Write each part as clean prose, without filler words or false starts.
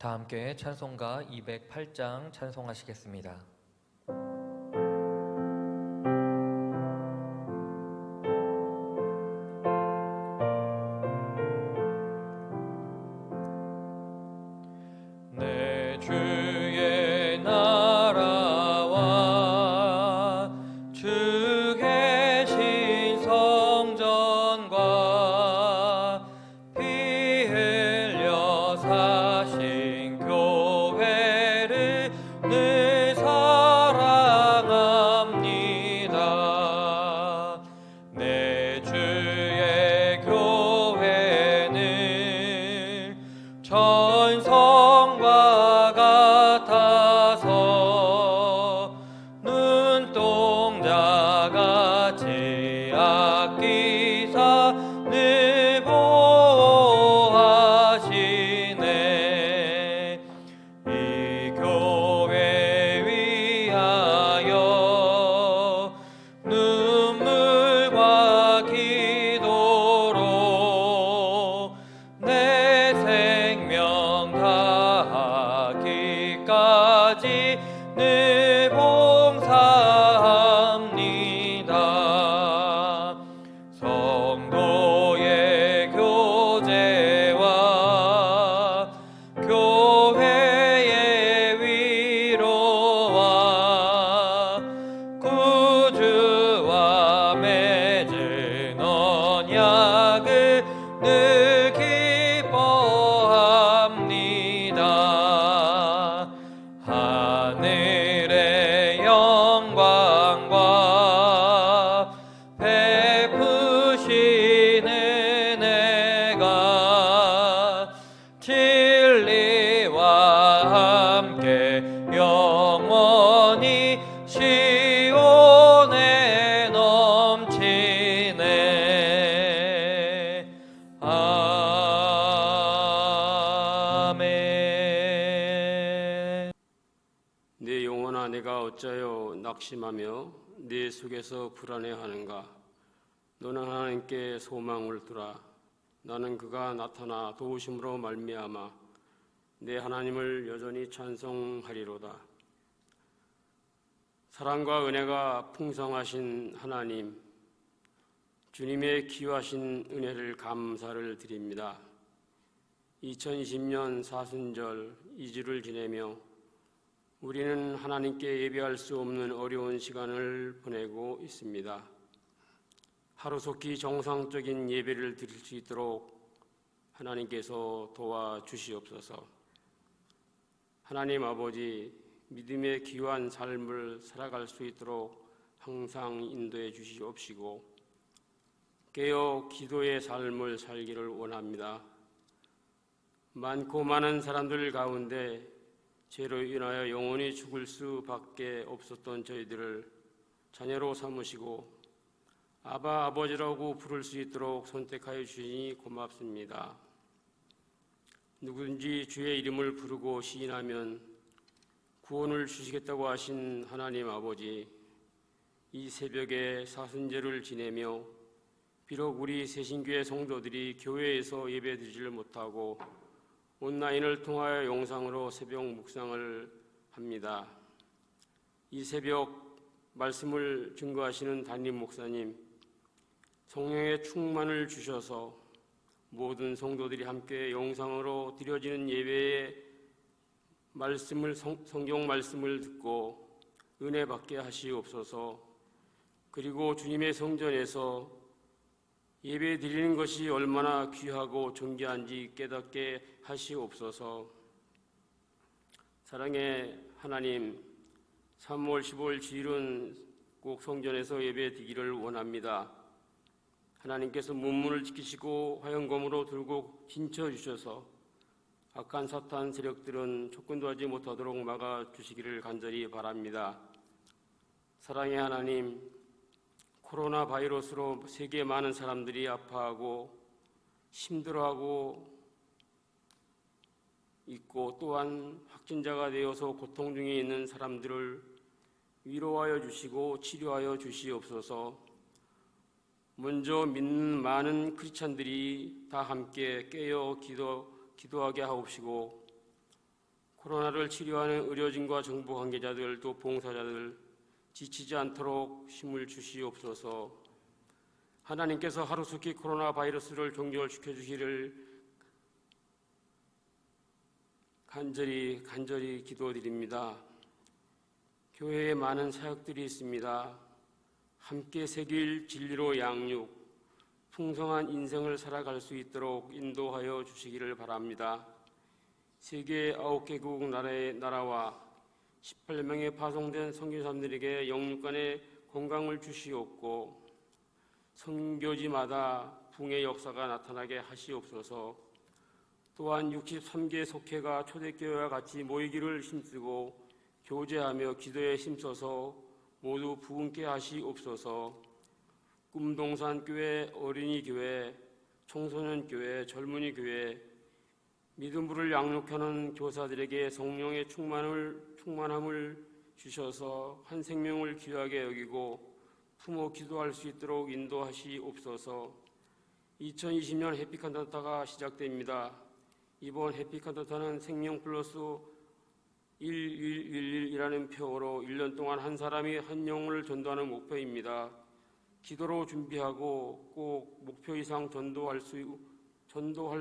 다 함께 찬송가 208장 찬송하시겠습니다. 내 주의 나라와 주 계신 성전과 피 흘려 사신 교회를 늘 사랑합니다. 내 주의 교회는 전성과 같아서 눈동자같이 아끼사 늘 보호하시네. 이 교회 위하여 눈물과 기도로 내 생명 다하기까지 늘 봉사합니다. 성도의 교제와 교회의 위로와 구주와 맺은 언약을 늘 기뻐합니다. 하늘의 영광과 베푸신 은혜가 진리와 함께 영원히 시온에 넘치네. 아멘. 내 영혼아, 내가 어찌하여 낙심하며 내 속에서 불안해하는가? 너는 하나님께 소망을 두라. 나는 그가 나타나 도우심으로 말미암아 내 하나님을 여전히 찬송하리로다. 사랑과 은혜가 풍성하신 하나님, 주님의 귀하신 은혜를 감사를 드립니다. 2020년 사순절 2주를 지내며 우리는 하나님께 예배할 수 없는 어려운 시간을 보내고 있습니다. 하루속히 정상적인 예배를 드릴 수 있도록 하나님께서 도와주시옵소서. 하나님 아버지, 믿음의 귀한 삶을 살아갈 수 있도록 항상 인도해 주시옵시고 깨어 기도의 삶을 살기를 원합니다. 많고 많은 사람들 가운데 죄로 인하여 영원히 죽을 수밖에 없었던 저희들을 자녀로 삼으시고 아바 아버지라고 부를 수 있도록 선택하여 주시니 고맙습니다. 누구든지 주의 이름을 부르고 시인하면 구원을 주시겠다고 하신 하나님 아버지, 이 새벽에 사순절을 지내며 비록 우리 새신교회 성도들이 교회에서 예배드리지를 못하고 온라인을 통하여 영상으로 새벽 묵상을 합니다. 이 새벽 말씀을 증거하시는 담임 목사님, 성령의 충만을 주셔서 모든 성도들이 함께 영상으로 드려지는 예배의 말씀을 성경 말씀을 듣고 은혜 받게 하시옵소서. 그리고 주님의 성전에서 예배 드리는 것이 얼마나 귀하고 존귀한지 깨닫게 하시옵소서. 사랑의 하나님, 3월 15일 주일은 꼭 성전에서 예배 드리기를 원합니다. 하나님께서 문문을 지키시고 화영검으로 들고 진쳐 주셔서 악한 사탄 세력들은 접근도 하지 못하도록 막아주시기를 간절히 바랍니다. 사랑의 하나님, 코로나 바이러스로 세계 많은 사람들이 아파하고 힘들어하고 있고 또한 확진자가 되어서 고통 중에 있는 사람들을 위로하여 주시고 치료하여 주시옵소서. 먼저 믿는 많은 크리스찬들이 다 함께 깨어 기도하게 하옵시고 코로나를 치료하는 의료진과 정부 관계자들 또 봉사자들 지치지 않도록 힘을 주시옵소서. 하나님께서 하루속히 코로나 바이러스를 종결시켜 주시기를 간절히 기도드립니다. 교회에 많은 사역들이 있습니다. 함께 새길 진리로 양육, 풍성한 인생을 살아갈 수 있도록 인도하여 주시기를 바랍니다. 세계 9개국 나라와 18명의 파송된 선교사님들에게 영육간의 건강을 주시옵고 선교지마다 붕의 역사가 나타나게 하시옵소서. 또한 63개 속회가 초대교회와 같이 모이기를 힘쓰고 교제하며 기도에 힘써서 모두 부흥케 하시옵소서. 꿈동산교회, 어린이교회, 청소년교회, 젊은이교회, 믿음으로 양육하는 교사들에게 성령의 충만함을 주셔서 한 생명을 귀하게 여기고 품어 기도할 수 있도록 인도하시옵소서. 2020년 해피칸타타가 시작됩니다. 이번 해피칸타타는 생명 플러스 1111이라는 표어로 1년 동안 한 사람이 한 영혼을 전도하는 목표입니다. 기도로 준비하고 꼭 목표 이상 전도할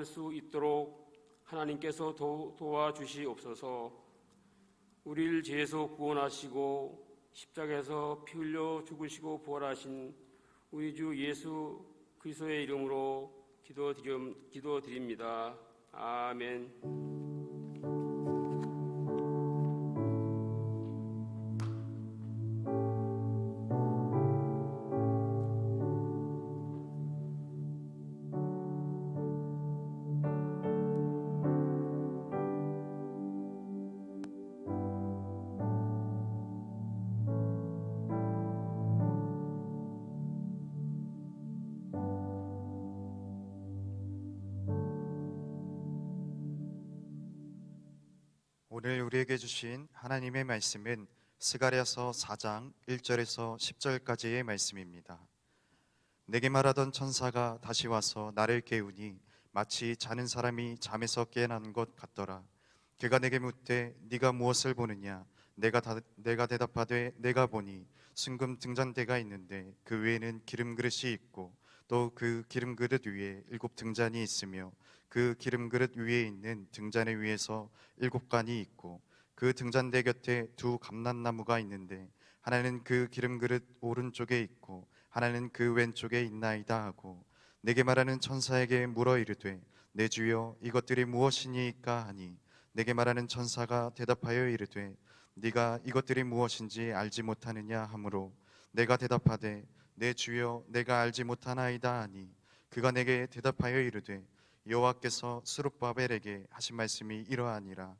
수 있도록 하나님께서 도와주시옵소서. 우리를 죄에서 구원하시고 십자가에서 피 흘려 죽으시고 부활하신 우리 주 예수 그리스도의 이름으로 기도드립니다. 아멘. 오늘 우리에게 주신 하나님의 말씀은 스가랴서 4장 1절에서 10절까지의 말씀입니다. 내게 말하던 천사가 다시 와서 나를 깨우니 마치 자는 사람이 잠에서 깨어난 것 같더라. 그가 내게 묻되 네가 무엇을 보느냐? 내가 대답하되 내가 보니 순금 등잔대가 있는데 그 위에는 기름 그릇이 있고 또 그 기름 그릇 위에 7 등잔이 있으며 그 기름 그릇 위에 있는 등잔의 위에서 7간이 있고 그 등잔대 곁에 2 감람나무가 있는데 하나는 그 기름 그릇 오른쪽에 있고 하나는 그 왼쪽에 있나이다 하고 내게 말하는 천사에게 물어 이르되 내 주여 이것들이 무엇이니까 하니 내게 말하는 천사가 대답하여 이르되 네가 이것들이 무엇인지 알지 못하느냐 하므로 내가 대답하되 내 주여 내가 알지 못하나이다 하니 그가 내게 대답하여 이르되 여호와께서 스룹바벨에게 하신 말씀이 이러하니라.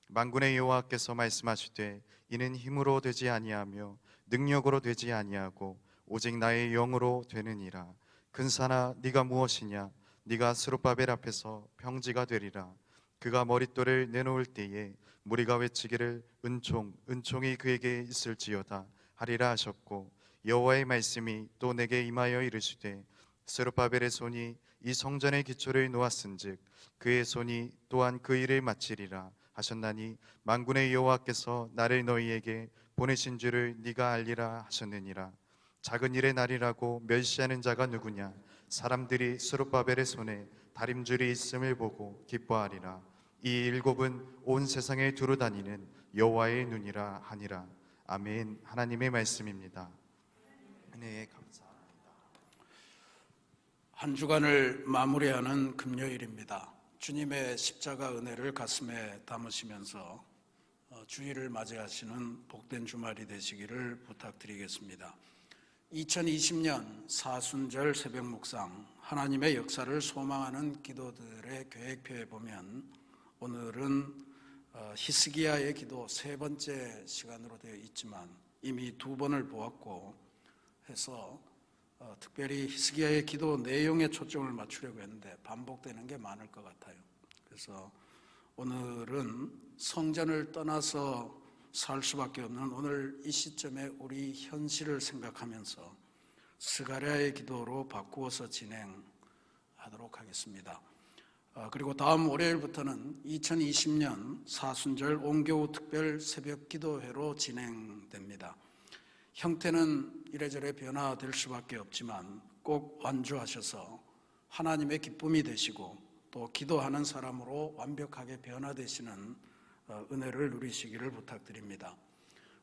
만군의 여호와께서 말씀하시되 이는 힘으로 되지 아니하며 능력으로 되지 아니하고 오직 나의 영으로 되느니라. 근사나 네가 무엇이냐? 네가 스룹바벨 앞에서 평지가 되리라. 그가 머릿돌을 내놓을 때에 무리가 외치기를 은총이 그에게 있을지어다 하리라 하셨고 여호와의 말씀이 또 내게 임하여 이르시되 스룹바벨의 손이 이 성전의 기초를 놓았은즉 그의 손이 또한 그 일을 마치리라 하셨나니 만군의 여호와께서 나를 너희에게 보내신 줄을 네가 알리라 하셨느니라. 작은 일의 날이라고 멸시하는 자가 누구냐? 사람들이 스룹바벨의 손에 다림줄이 있음을 보고 기뻐하리라. 이 7은 온 세상에 두루 다니는 여호와의 눈이라 하니라. 아멘. 하나님의 말씀입니다. 은혜에 감사합니다. 한 주간을 마무리하는 금요일입니다. 주님의 십자가 은혜를 가슴에 담으시면서 주일을 맞이하시는 복된 주말이 되시기를 부탁드리겠습니다. 2020년 사순절 새벽 묵상 하나님의 역사를 소망하는 기도들의 계획표에 보면 오늘은 히스기야의 기도 3번째 시간으로 되어 있지만 이미 2번을 보았고 해서 특별히 히스기야의 기도 내용에 초점을 맞추려고 했는데 반복되는 게 많을 것 같아요. 그래서 오늘은 성전을 떠나서 살 수밖에 없는 오늘 이 시점에 우리 현실을 생각하면서 스가랴의 기도로 바꾸어서 진행하도록 하겠습니다. 그리고 다음 월요일부터는 2020년 사순절 온교우 특별 새벽 기도회로 진행됩니다. 형태는 이래저래 변화될 수밖에 없지만 꼭 완주하셔서 하나님의 기쁨이 되시고 또 기도하는 사람으로 완벽하게 변화되시는 은혜를 누리시기를 부탁드립니다.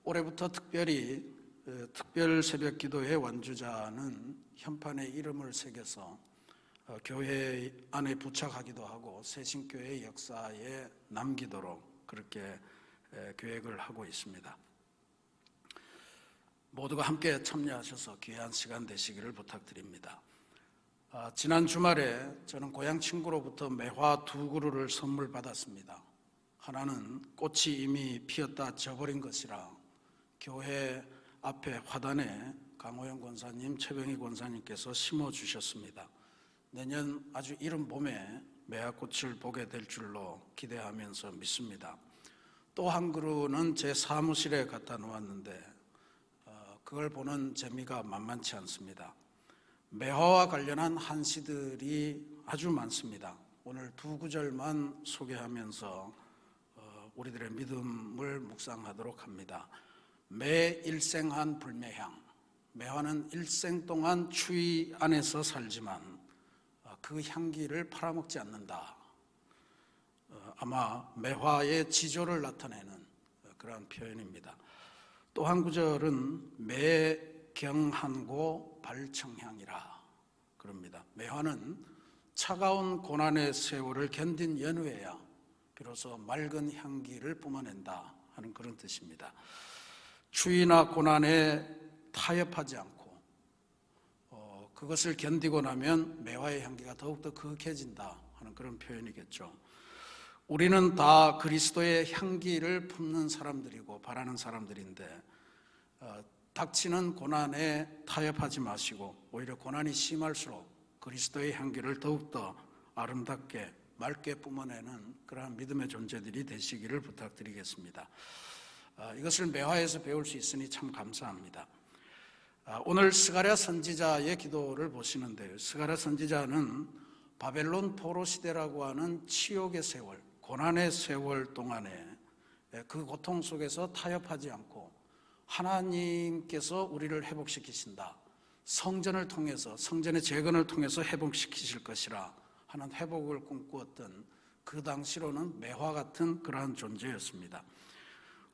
올해부터 특별히 특별 새벽 기도회 완주자는 현판에 이름을 새겨서 교회 안에 부착하기도 하고 새신교회 역사에 남기도록 그렇게 계획을 하고 있습니다. 모두가 함께 참여하셔서 귀한 시간 되시기를 부탁드립니다. 지난 주말에 저는 고향 친구로부터 매화 2그루를 선물 받았습니다. 하나는 꽃이 이미 피었다 져버린 것이라 교회 앞에 화단에 강호영 권사님, 최병희 권사님께서 심어주셨습니다. 내년 아주 이른 봄에 매화꽃을 보게 될 줄로 기대하면서 믿습니다. 또 한 그루는 제 사무실에 갖다 놓았는데 그걸 보는 재미가 만만치 않습니다. 매화와 관련한 한시들이 아주 많습니다. 오늘 2구절만 소개하면서 우리들의 믿음을 묵상하도록 합니다. 매 일생한 불매향. 매화는 일생 동안 추위 안에서 살지만 그 향기를 팔아먹지 않는다. 아마 매화의 지조를 나타내는 그러한 표현입니다. 또 한 구절은 매경한고 발청향이라 그럽니다. 매화는 차가운 고난의 세월을 견딘 연후에야 비로소 맑은 향기를 뿜어낸다 하는 그런 뜻입니다. 추위나 고난에 타협하지 않고 그것을 견디고 나면 매화의 향기가 더욱더 거룩해진다 하는 그런 표현이겠죠. 우리는 다 그리스도의 향기를 품는 사람들이고 바라는 사람들인데 닥치는 고난에 타협하지 마시고 오히려 고난이 심할수록 그리스도의 향기를 더욱더 아름답게 맑게 뿜어내는 그러한 믿음의 존재들이 되시기를 부탁드리겠습니다. 이것을 매화에서 배울 수 있으니 참 감사합니다. 오늘 스가랴 선지자의 기도를 보시는데요. 스가랴 선지자는 바벨론 포로 시대라고 하는 치욕의 세월, 고난의 세월 동안에 그 고통 속에서 타협하지 않고 하나님께서 우리를 회복시키신다. 성전을 통해서, 성전의 재건을 통해서 회복시키실 것이라 하는 회복을 꿈꾸었던 그 당시로는 매화 같은 그러한 존재였습니다.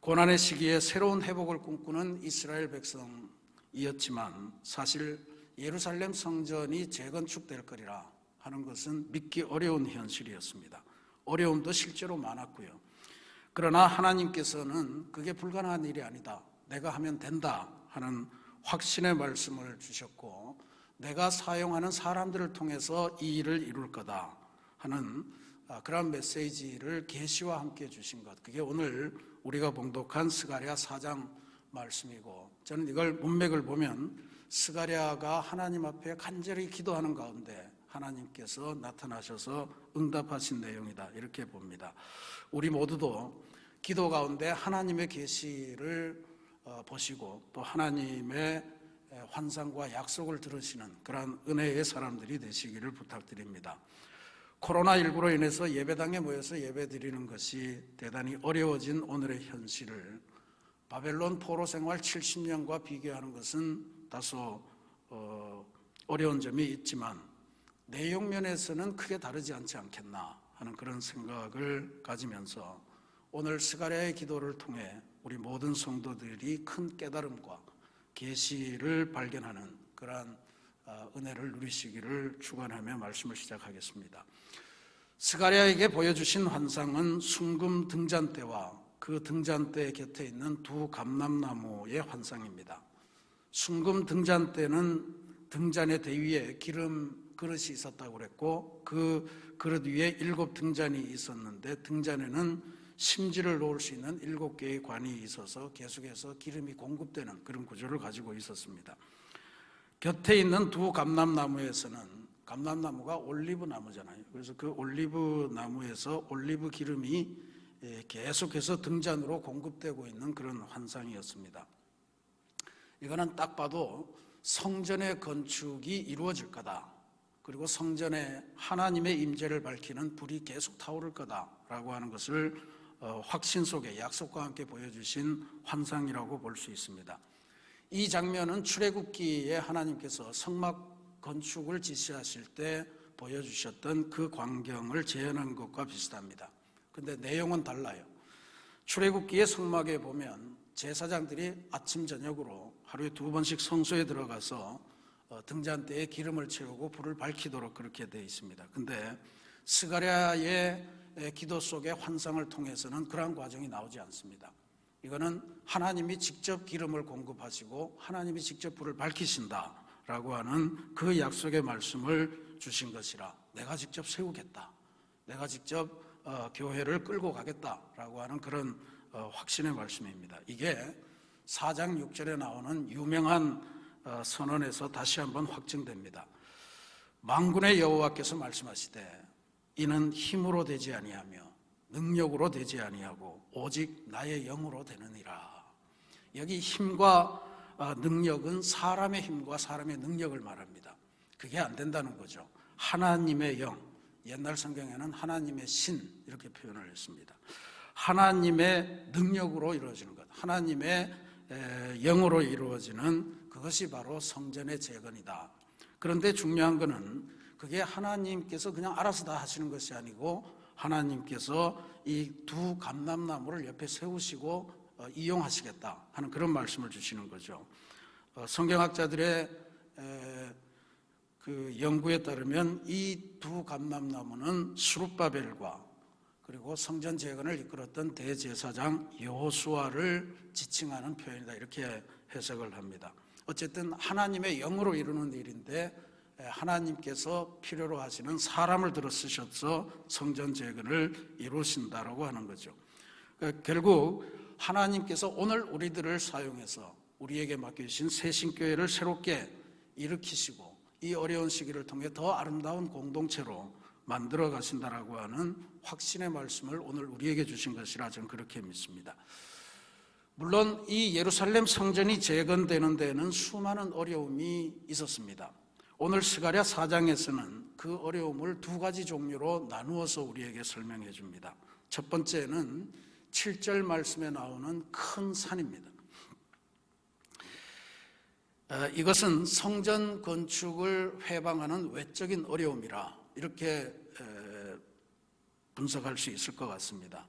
고난의 시기에 새로운 회복을 꿈꾸는 이스라엘 백성이었지만 사실 예루살렘 성전이 재건축될 거리라 하는 것은 믿기 어려운 현실이었습니다. 어려움도 실제로 많았고요. 그러나 하나님께서는 그게 불가능한 일이 아니다. 내가 하면 된다 하는 확신의 말씀을 주셨고 내가 사용하는 사람들을 통해서 이 일을 이룰 거다 하는 그런 메시지를 계시와 함께 주신 것. 그게 오늘 우리가 봉독한 스가랴 4장 말씀이고 저는 이걸 문맥을 보면 스가랴가 하나님 앞에 간절히 기도하는 가운데 하나님께서 나타나셔서 응답하신 내용이다 이렇게 봅니다. 우리 모두도 기도 가운데 하나님의 계시를 보시고 또 하나님의 환상과 약속을 들으시는 그러한 은혜의 사람들이 되시기를 부탁드립니다. 코로나19로 인해서 예배당에 모여서 예배 드리는 것이 대단히 어려워진 오늘의 현실을 바벨론 포로 생활 70년과 비교하는 것은 다소 어려운 점이 있지만 내용 면에서는 크게 다르지 않지 않겠나 하는 그런 생각을 가지면서 오늘 스가랴의 기도를 통해 우리 모든 성도들이 큰 깨달음과 계시를 발견하는 그러한 은혜를 누리시기를 축원하며 말씀을 시작하겠습니다. 스가랴에게 보여주신 환상은 순금 등잔대와 그 등잔대 곁에 있는 2 감람나무의 환상입니다. 순금 등잔대는 등잔의 대위에 기름 그릇이 있었다고 그랬고 그 그릇 위에 7 등잔이 있었는데 등잔에는 심지를 놓을 수 있는 7개의 관이 있어서 계속해서 기름이 공급되는 그런 구조를 가지고 있었습니다. 곁에 있는 2 감람나무에서는 감람나무가 올리브 나무잖아요. 그래서 그 올리브 나무에서 올리브 기름이 계속해서 등잔으로 공급되고 있는 그런 환상이었습니다. 이거는 딱 봐도 성전의 건축이 이루어질 거다 그리고 성전에 하나님의 임재를 밝히는 불이 계속 타오를 거다라고 하는 것을 확신 속에 약속과 함께 보여주신 환상이라고 볼 수 있습니다. 이 장면은 출애굽기에 하나님께서 성막 건축을 지시하실 때 보여주셨던 그 광경을 재현한 것과 비슷합니다. 근데 내용은 달라요. 출애굽기의 성막에 보면 제사장들이 아침 저녁으로 하루에 2번씩 성소에 들어가서 등잔대에 기름을 채우고 불을 밝히도록 그렇게 되어 있습니다. 근데 스가랴의 기도 속의 환상을 통해서는 그러한 과정이 나오지 않습니다. 이거는 하나님이 직접 기름을 공급하시고 하나님이 직접 불을 밝히신다라고 하는 그 약속의 말씀을 주신 것이라, 내가 직접 세우겠다, 내가 직접 교회를 끌고 가겠다라고 하는 그런 확신의 말씀입니다. 이게 4장 6절에 나오는 유명한 선언에서 다시 한번 확증됩니다. 만군의 여호와께서 말씀하시되 이는 힘으로 되지 아니하며 능력으로 되지 아니하고 오직 나의 영으로 되느니라. 여기 힘과 능력은 사람의 힘과 사람의 능력을 말합니다. 그게 안 된다는 거죠. 하나님의 영, 옛날 성경에는 하나님의 신 이렇게 표현을 했습니다. 하나님의 능력으로 이루어지는 것, 하나님의 영으로 이루어지는 그것이 바로 성전의 재건이다. 그런데 중요한 것은 그게 하나님께서 그냥 알아서 다 하시는 것이 아니고 하나님께서 이 두 감람나무를 옆에 세우시고 이용하시겠다 하는 그런 말씀을 주시는 거죠. 성경학자들의 그 연구에 따르면 이 두 감람나무는 스룹바벨과 그리고 성전 재건을 이끌었던 대제사장 여호수아를 지칭하는 표현이다, 이렇게 해석을 합니다. 어쨌든 하나님의 영으로 이루는 일인데 하나님께서 필요로 하시는 사람을 들어 쓰셔서 성전 재건을 이루신다라고 하는 거죠. 결국 하나님께서 오늘 우리들을 사용해서 우리에게 맡겨주신 새신교회를 새롭게 일으키시고 이 어려운 시기를 통해 더 아름다운 공동체로 만들어 가신다라고 하는 확신의 말씀을 오늘 우리에게 주신 것이라 저는 그렇게 믿습니다. 물론 이 예루살렘 성전이 재건되는 데는 수많은 어려움이 있었습니다. 오늘 스가랴 4장에서는 그 어려움을 두 가지 종류로 나누어서 우리에게 설명해 줍니다. 첫 번째는 7절 말씀에 나오는 큰 산입니다. 이것은 성전 건축을 회방하는 외적인 어려움이라 이렇게 분석할 수 있을 것 같습니다.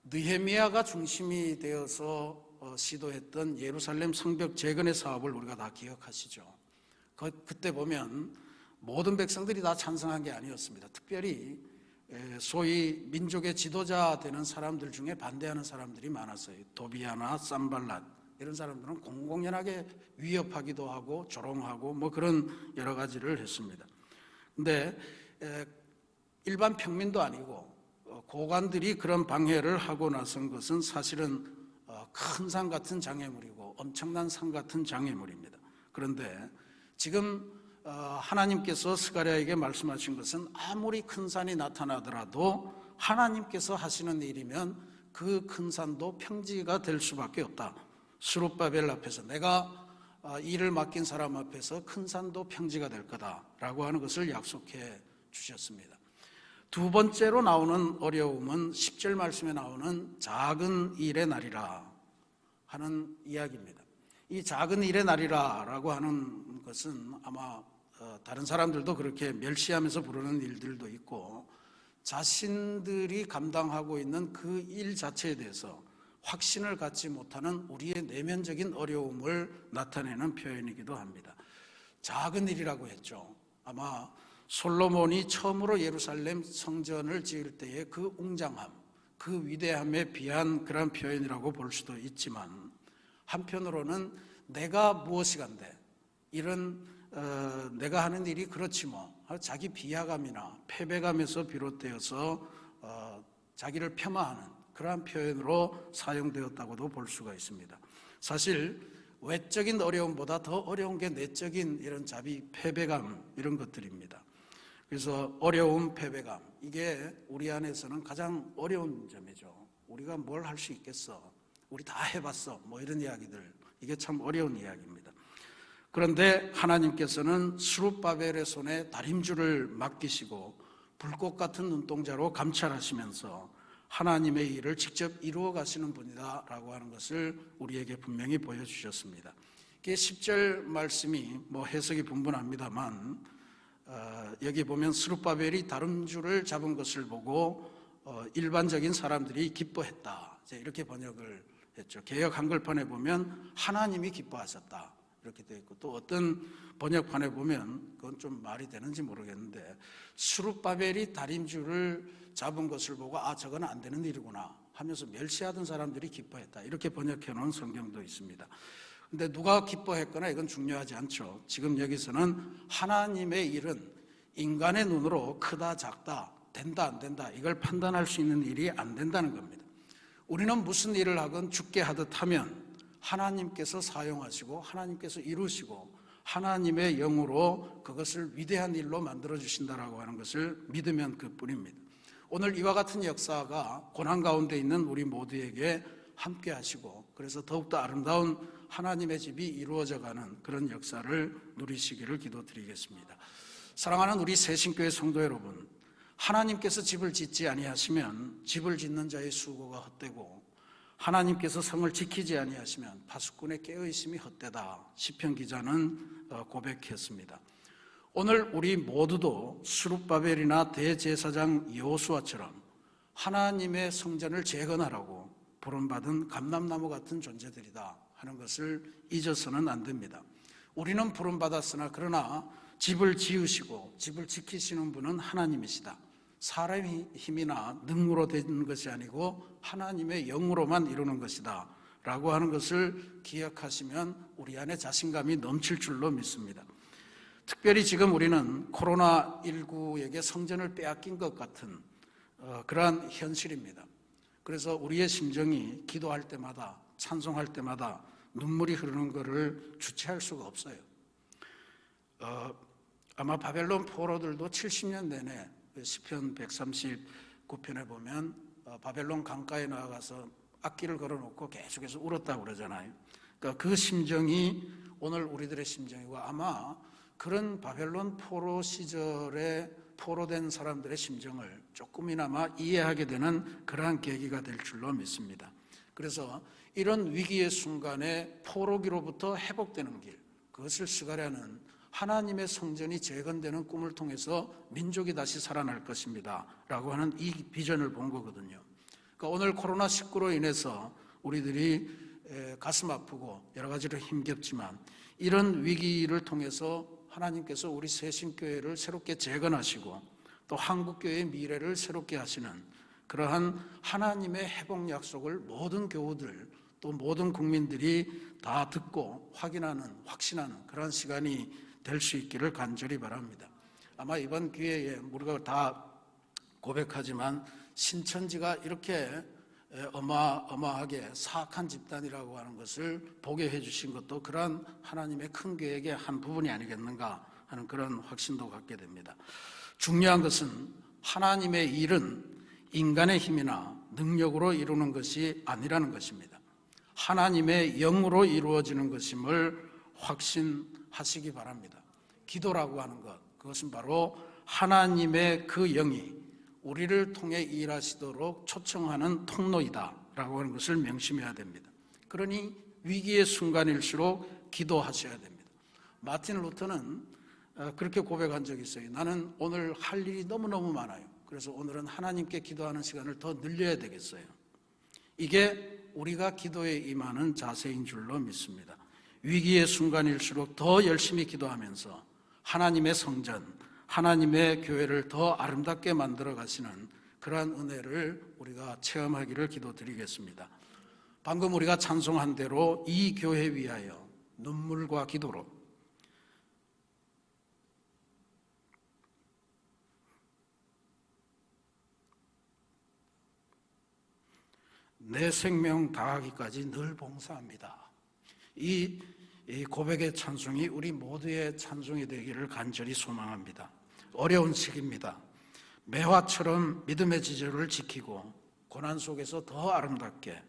느헤미야가 중심이 되어서 시도했던 예루살렘 성벽 재건의 사업을 우리가 다 기억하시죠. 그때 보면 모든 백성들이 다 찬성한 게 아니었습니다. 특별히 소위 민족의 지도자 되는 사람들 중에 반대하는 사람들이 많았어요. 도비아나 산발랏 이런 사람들은 공공연하게 위협하기도 하고 조롱하고 뭐 그런 여러 가지를 했습니다. 근데 일반 평민도 아니고 고관들이 그런 방해를 하고 나선 것은 사실은 큰 산 같은 장애물이고 엄청난 산 같은 장애물입니다. 그런데 지금 하나님께서 스가랴에게 말씀하신 것은 아무리 큰 산이 나타나더라도 하나님께서 하시는 일이면 그 큰 산도 평지가 될 수밖에 없다. 스룹바벨 앞에서 내가 일을 맡긴 사람 앞에서 큰 산도 평지가 될 거다라고 하는 것을 약속해 주셨습니다. 두 번째로 나오는 어려움은 10절 말씀에 나오는 작은 일의 날이라 하는 이야기입니다. 이 작은 일의 날이라고 하는 것은 아마 다른 사람들도 그렇게 멸시하면서 부르는 일들도 있고 자신들이 감당하고 있는 그 일 자체에 대해서 확신을 갖지 못하는 우리의 내면적인 어려움을 나타내는 표현이기도 합니다. 작은 일이라고 했죠. 아마 솔로몬이 처음으로 예루살렘 성전을 지을 때의 그 웅장함, 그 위대함에 비한 그런 표현이라고 볼 수도 있지만 한편으로는 내가 무엇이간데 이런 내가 하는 일이 그렇지 뭐 자기 비하감이나 패배감에서 비롯되어서 자기를 폄하하는 그러한 표현으로 사용되었다고도 볼 수가 있습니다. 사실 외적인 어려움보다 더 어려운 게 내적인 이런 자비, 패배감 이런 것들입니다. 그래서 어려움, 패배감 이게 우리 안에서는 가장 어려운 점이죠. 우리가 뭘 할 수 있겠어? 우리 다 해봤어. 뭐 이런 이야기들 이게 참 어려운 이야기입니다. 그런데 하나님께서는 스룹바벨의 손에 다림줄을 맡기시고 불꽃 같은 눈동자로 감찰하시면서 하나님의 일을 직접 이루어 가시는 분이다라고 하는 것을 우리에게 분명히 보여주셨습니다. 이게 10절 말씀이 해석이 분분합니다만 여기 보면 스룹바벨이 다림줄을 잡은 것을 보고 일반적인 사람들이 기뻐했다, 이렇게 번역을 했죠. 개역 한글판에 보면 하나님이 기뻐하셨다 이렇게 되어 있고, 또 어떤 번역판에 보면 그건 좀 말이 되는지 모르겠는데 스룹바벨이 다림줄을 잡은 것을 보고 저건 안 되는 일이구나 하면서 멸시하던 사람들이 기뻐했다 이렇게 번역해 놓은 성경도 있습니다. 근데 누가 기뻐했거나 이건 중요하지 않죠. 지금 여기서는 하나님의 일은 인간의 눈으로 크다 작다 된다 안 된다 이걸 판단할 수 있는 일이 안 된다는 겁니다. 우리는 무슨 일을 하건 죽게 하듯 하면 하나님께서 사용하시고 하나님께서 이루시고 하나님의 영으로 그것을 위대한 일로 만들어 주신다라고 하는 것을 믿으면 그뿐입니다. 오늘 이와 같은 역사가 고난 가운데 있는 우리 모두에게 함께 하시고 그래서 더욱더 아름다운 하나님의 집이 이루어져가는 그런 역사를 누리시기를 기도드리겠습니다. 사랑하는 우리 새신교회 성도 여러분, 하나님께서 집을 짓지 아니하시면 집을 짓는 자의 수고가 헛되고 하나님께서 성을 지키지 아니하시면 파수꾼의 깨어있음이 헛되다, 시편 기자는 고백했습니다. 오늘 우리 모두도 스룹바벨이나 대제사장 여호수아처럼 하나님의 성전을 재건하라고 부름받은 감람나무 같은 존재들이다 하는 것을 잊어서는 안 됩니다. 우리는 부름받았으나 그러나 집을 지으시고 집을 지키시는 분은 하나님이시다. 사람의 힘이나 능으로 되는 것이 아니고 하나님의 영으로만 이루는 것이다 라고 하는 것을 기억하시면 우리 안에 자신감이 넘칠 줄로 믿습니다. 특별히 지금 우리는 코로나19에게 성전을 빼앗긴 것 같은 그러한 현실입니다. 그래서 우리의 심정이 기도할 때마다 찬송할 때마다 눈물이 흐르는 것을 주체할 수가 없어요. 아마 바벨론 포로들도 70년 내내 시편 139편에 보면 바벨론 강가에 나가서 악기를 걸어놓고 계속해서 울었다고 그러잖아요. 그러니까 그 심정이 오늘 우리들의 심정이고 아마 그런 바벨론 포로 시절에 포로된 사람들의 심정을 조금이나마 이해하게 되는 그러한 계기가 될 줄로 믿습니다. 그래서 이런 위기의 순간에 포로기로부터 회복되는 길, 그것을 스가랴는 하나님의 성전이 재건되는 꿈을 통해서 민족이 다시 살아날 것입니다 라고 하는 이 비전을 본 거거든요. 그러니까 오늘 코로나19로 인해서 우리들이 가슴 아프고 여러 가지로 힘겹지만 이런 위기를 통해서 하나님께서 우리 새신교회를 새롭게 재건하시고 또 한국교회의 미래를 새롭게 하시는 그러한 하나님의 회복 약속을 모든 교우들 또 모든 국민들이 다 듣고 확인하는, 확신하는 그런 시간이 될 수 있기를 간절히 바랍니다. 아마 이번 기회에 우리가 다 고백하지만 신천지가 이렇게 어마어마하게 사악한 집단이라고 하는 것을 보게 해주신 것도 그러한 하나님의 큰 계획의 한 부분이 아니겠는가 하는 그런 확신도 갖게 됩니다. 중요한 것은 하나님의 일은 인간의 힘이나 능력으로 이루는 것이 아니라는 것입니다. 하나님의 영으로 이루어지는 것임을 확신하시기 바랍니다. 기도라고 하는 것, 그것은 바로 하나님의 그 영이 우리를 통해 일하시도록 초청하는 통로이다 라고 하는 것을 명심해야 됩니다. 그러니 위기의 순간일수록 기도하셔야 됩니다. 마틴 루터는 그렇게 고백한 적이 있어요. 나는 오늘 할 일이 너무너무 많아요. 그래서 오늘은 하나님께 기도하는 시간을 더 늘려야 되겠어요. 이게 우리가 기도에 임하는 자세인 줄로 믿습니다. 위기의 순간일수록 더 열심히 기도하면서 하나님의 성전, 하나님의 교회를 더 아름답게 만들어 가시는 그러한 은혜를 우리가 체험하기를 기도드리겠습니다. 방금 우리가 찬송한 대로 이 교회 위하여 눈물과 기도로 내 생명 다하기까지 늘 봉사합니다. 이 고백의 찬송이 우리 모두의 찬송이 되기를 간절히 소망합니다. 어려운 시기입니다. 매화처럼 믿음의 지절을 지키고 고난 속에서 더 아름답게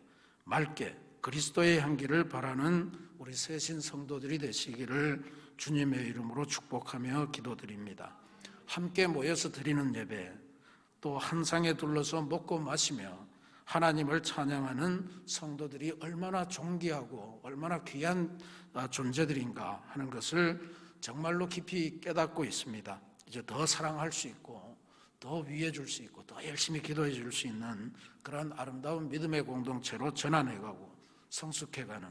맑게 그리스도의 향기를 바라는 우리 새신 성도들이 되시기를 주님의 이름으로 축복하며 기도드립니다. 함께 모여서 드리는 예배, 또 한 상에 둘러서 먹고 마시며 하나님을 찬양하는 성도들이 얼마나 존귀하고 얼마나 귀한 존재들인가 하는 것을 정말로 깊이 깨닫고 있습니다. 이제 더 사랑할 수 있고 더 위해 줄 수 있고 더 열심히 기도해 줄 수 있는 그러한 아름다운 믿음의 공동체로 전환해가고 성숙해가는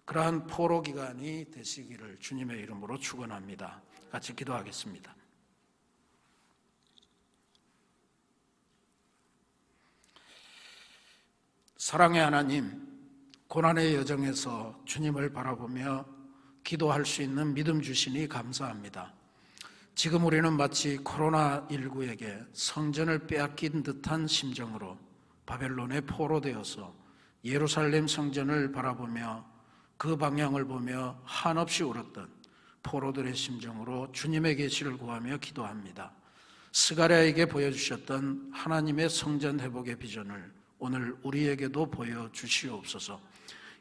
그러한 포로 기간이 되시기를 주님의 이름으로 축원합니다. 같이 기도하겠습니다. 사랑의 하나님, 고난의 여정에서 주님을 바라보며 기도할 수 있는 믿음 주시니 감사합니다. 지금 우리는 마치 코로나19에게 성전을 빼앗긴 듯한 심정으로 바벨론의 포로 되어서 예루살렘 성전을 바라보며 그 방향을 보며 한없이 울었던 포로들의 심정으로 주님의 계시를 구하며 기도합니다. 스가랴에게 보여주셨던 하나님의 성전 회복의 비전을 오늘 우리에게도 보여주시옵소서.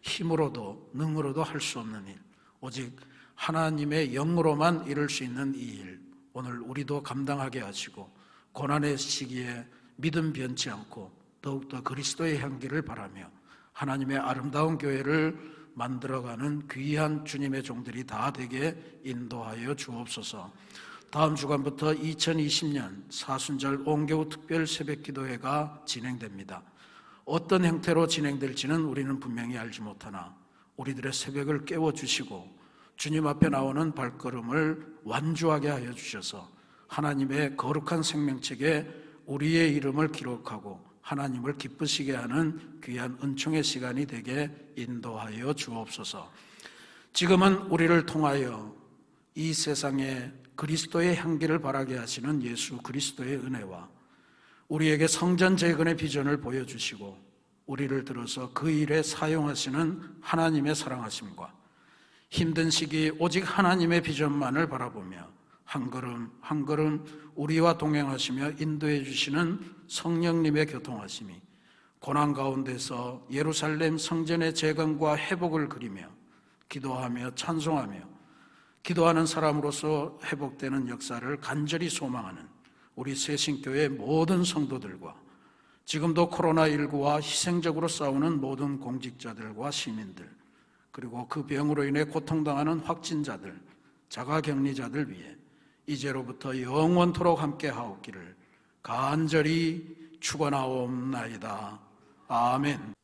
힘으로도 능으로도 할 수 없는 일, 오직 하나님의 영으로만 이룰 수 있는 이 일, 오늘 우리도 감당하게 하시고 고난의 시기에 믿음 변치 않고 더욱더 그리스도의 향기를 바라며 하나님의 아름다운 교회를 만들어가는 귀한 주님의 종들이 다 되게 인도하여 주옵소서. 다음 주간부터 2020년 사순절 옹교우 특별 새벽기도회가 진행됩니다. 어떤 형태로 진행될지는 우리는 분명히 알지 못하나 우리들의 새벽을 깨워주시고 주님 앞에 나오는 발걸음을 완주하게 하여 주셔서 하나님의 거룩한 생명책에 우리의 이름을 기록하고 하나님을 기쁘시게 하는 귀한 은총의 시간이 되게 인도하여 주옵소서. 지금은 우리를 통하여 이 세상에 그리스도의 향기를 바라게 하시는 예수 그리스도의 은혜와 우리에게 성전 재건의 비전을 보여주시고 우리를 들어서 그 일에 사용하시는 하나님의 사랑하심과 힘든 시기 오직 하나님의 비전만을 바라보며 한 걸음 한 걸음 우리와 동행하시며 인도해 주시는 성령님의 교통하심이 고난 가운데서 예루살렘 성전의 재건과 회복을 그리며 기도하며 찬송하며 기도하는 사람으로서 회복되는 역사를 간절히 소망하는 우리 새신교회 모든 성도들과 지금도 코로나19와 희생적으로 싸우는 모든 공직자들과 시민들, 그리고 그 병으로 인해 고통당하는 확진자들, 자가격리자들 위해 이제로부터 영원토록 함께 하옵기를 간절히 축원하옵나이다. 아멘.